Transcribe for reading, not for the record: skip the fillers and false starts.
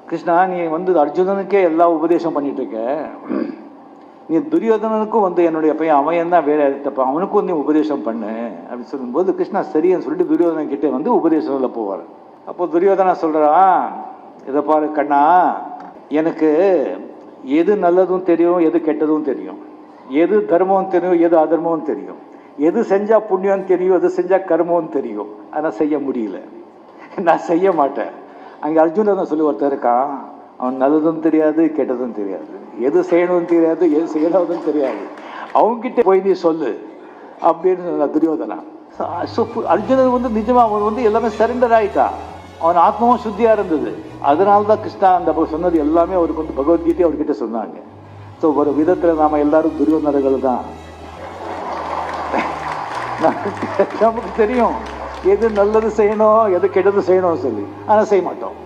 கிருஷ்ணா, நீ அர்ஜுனனுக்கே எல்லா உபதேசம் பண்ணிட்டு இருக்க, நீ துரியோதனனுக்கும் என்னுடைய பையன் அவன் தான் வேற தப்ப, அவனுக்கும் நீ உபதேசம் பண்ணு அப்படின்னு சொல்லும்போது கிருஷ்ணா சரின்னு சொல்லிட்டு துரியோதனன் கிட்டே உபதேசத்தில் போவார். அப்போ துரியோதனா சொல்கிறான், இதை பாரு கண்ணா, எனக்கு எது நல்லதும் தெரியும், எது கெட்டதும் தெரியும், எது தர்மம் தெரியும், எது அதர்மம் தெரியும், எது செஞ்சால் புண்ணியம் தெரியும், எது செஞ்சால் கர்மம் தெரியும். ஆனால் செய்ய முடியல, நான் செய்ய மாட்டேன். அங்கே அர்ஜுனன் சொல்லி ஒருத்தர் இருக்கான், அவன் நல்லதும் தெரியாது கெட்டதும் தெரியாது, எது செய்யணும்னு தெரியாது, எது செய்யணும்னு தெரியாது, அவங்ககிட்ட போய் நீ சொல்லு அப்படின்னு துரியோதனா. அர்ஜுனன் நிஜமா அவன் எல்லாமே சரண்டர் ஆயிட்டான், அவன் ஆத்மாவும் சுத்தியா இருந்தது. அதனால தான் கிருஷ்ணா அந்த சொன்னது எல்லாமே அவருக்கு பகவத்கீதை அவர்கிட்ட சொன்னாங்க. ஸோ ஒரு விதத்தில் நாம எல்லாரும் துரியோதனர்கள் தான். நமக்கு தெரியும் எது நல்லது செய்யணும், எது கெட்டது செய்யணும் சொல்லி, ஆனால் செய்ய மாட்டோம்.